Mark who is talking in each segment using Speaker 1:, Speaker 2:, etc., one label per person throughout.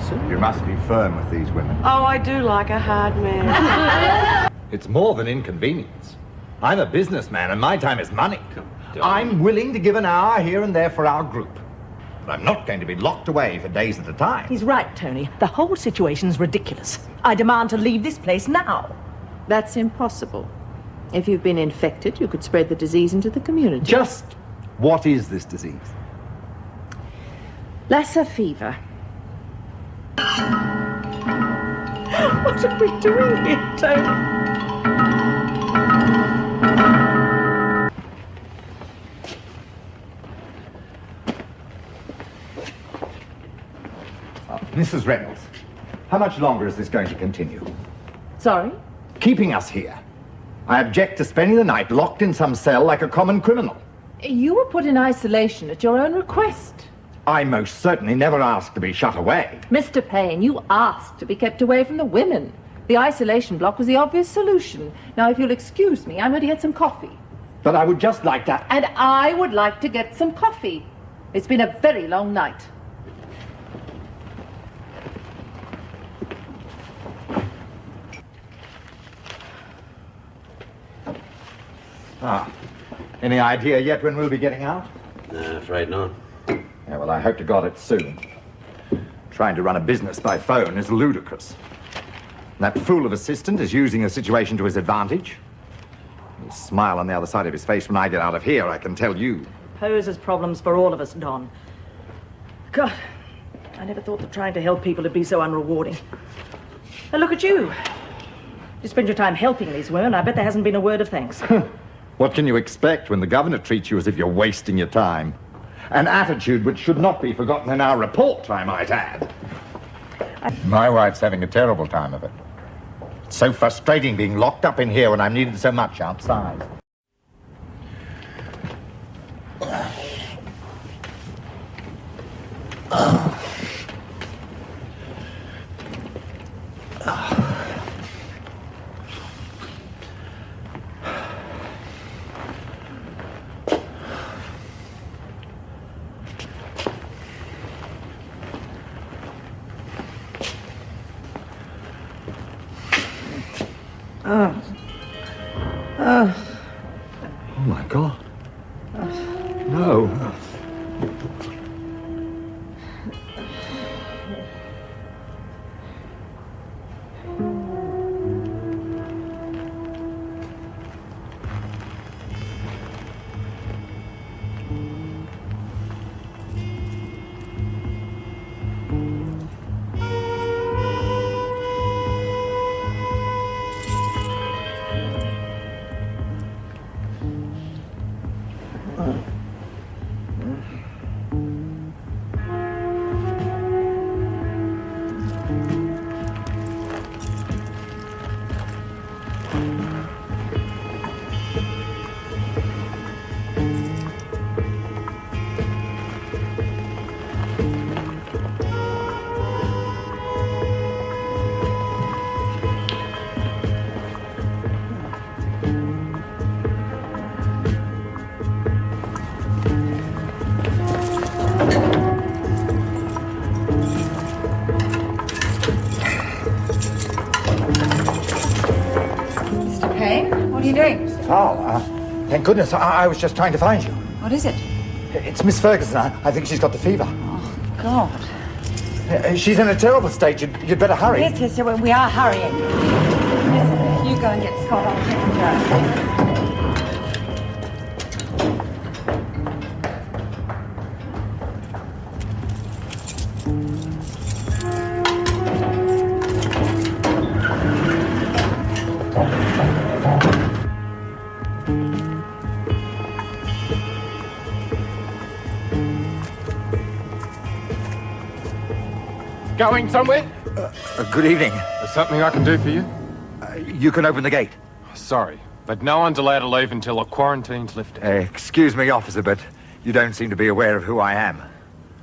Speaker 1: soon.
Speaker 2: You must be firm with these women.
Speaker 3: Oh, I do like a hard man.
Speaker 2: It's more than inconvenience. I'm a businessman and my time is money. I'm willing to give an hour here and there for our group. But I'm not going to be locked away for days at a time.
Speaker 4: He's right, Tony. The whole situation's ridiculous. I demand to leave this place now.
Speaker 5: That's impossible. If you've been infected, you could spread the disease into the community.
Speaker 2: Just what is this disease?
Speaker 5: Lassa fever.
Speaker 4: What are we doing here, Tony?
Speaker 2: Mrs. Reynolds, how much longer is this going to continue?
Speaker 5: Sorry?
Speaker 2: Keeping us here. I object to spending the night locked in some cell like a common criminal.
Speaker 5: You were put in isolation at your own request.
Speaker 2: I most certainly never asked to be shut away.
Speaker 5: Mr. Payne, you asked to be kept away from the women. The isolation block was the obvious solution. Now, if you'll excuse me, I'm going to get some coffee.
Speaker 2: But I would just like to...
Speaker 5: And I would like to get some coffee. It's been a very long night.
Speaker 2: Any idea yet when we'll be getting out?
Speaker 1: Nah, afraid not.
Speaker 2: Yeah, well, I hope to God it's soon. Trying to run a business by phone is ludicrous. That fool of assistant is using the situation to his advantage. He'll smile on the other side of his face when I get out of here, I can tell you.
Speaker 4: Poses problems for all of us, Don. God, I never thought that trying to help people would be so unrewarding. And look at you. You spend your time helping these women, I bet there hasn't been a word of thanks.
Speaker 2: What can you expect when the governor treats you as if you're wasting your time? An attitude which should not be forgotten in our report, I might add. My wife's having a terrible time of it. It's so frustrating being locked up in here when I'm needed so much outside. Oh my God. No.
Speaker 5: What are you doing?
Speaker 2: Oh, thank goodness. I was just trying to find you.
Speaker 5: What is it?
Speaker 2: It's Miss Ferguson. I think she's got the fever.
Speaker 5: Oh, God.
Speaker 2: She's in a terrible state. You'd better hurry.
Speaker 5: Yes, we are hurrying. Listen, you go and get Scott. I'll take him.
Speaker 6: Going somewhere?
Speaker 2: Good evening.
Speaker 6: There's something I can do for you?
Speaker 2: You can open the gate.
Speaker 6: Sorry, but no one's allowed to leave until a quarantine's lifted.
Speaker 2: Excuse me, officer, but you don't seem to be aware of who I am.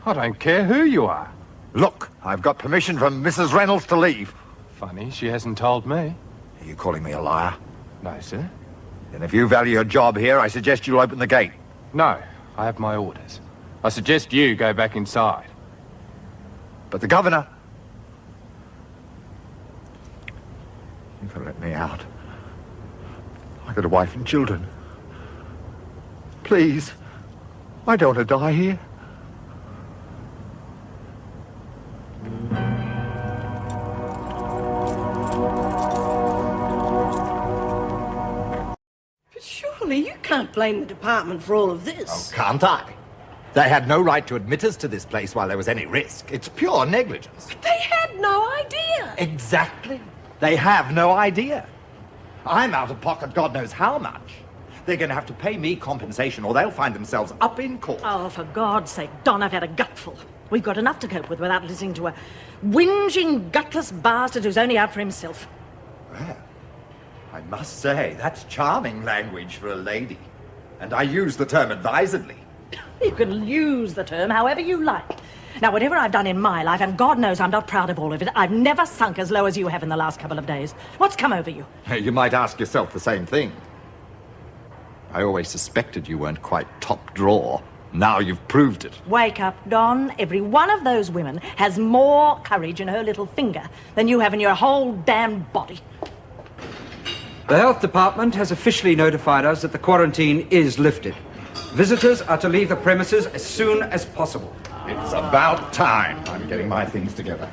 Speaker 6: I don't care who you are.
Speaker 2: Look, I've got permission from Mrs. Reynolds to leave.
Speaker 6: Funny, she hasn't told me.
Speaker 2: Are you calling me a liar?
Speaker 6: No, sir.
Speaker 2: Then if you value your job here, I suggest you open the gate.
Speaker 6: No, I have my orders. I suggest you go back inside.
Speaker 2: But the governor... out. I got a wife and children. Please, I don't want to die here.
Speaker 3: But surely you can't blame the department for all of this.
Speaker 2: Oh, can't I? They had no right to admit us to this place while there was any risk. It's pure negligence.
Speaker 3: But they had no idea.
Speaker 2: Exactly. They have no idea. I'm out of pocket God knows how much. They're going to have to pay me compensation or they'll find themselves up in court.
Speaker 4: Oh, for God's sake, Don, I've had a gutful. We've got enough to cope with without listening to a whinging, gutless bastard who's only out for himself.
Speaker 2: Well, I must say, that's charming language for a lady. And I use the term advisedly.
Speaker 4: You can use the term however you like. Now, whatever I've done in my life, and God knows I'm not proud of all of it, I've never sunk as low as you have in the last couple of days. What's come over you?
Speaker 2: You might ask yourself the same thing. I always suspected you weren't quite top drawer. Now you've proved it.
Speaker 4: Wake up, Don. Every one of those women has more courage in her little finger than you have in your whole damn body.
Speaker 1: The health department has officially notified us that the quarantine is lifted. Visitors are to leave the premises as soon as possible.
Speaker 2: It's about time. I'm getting my things together.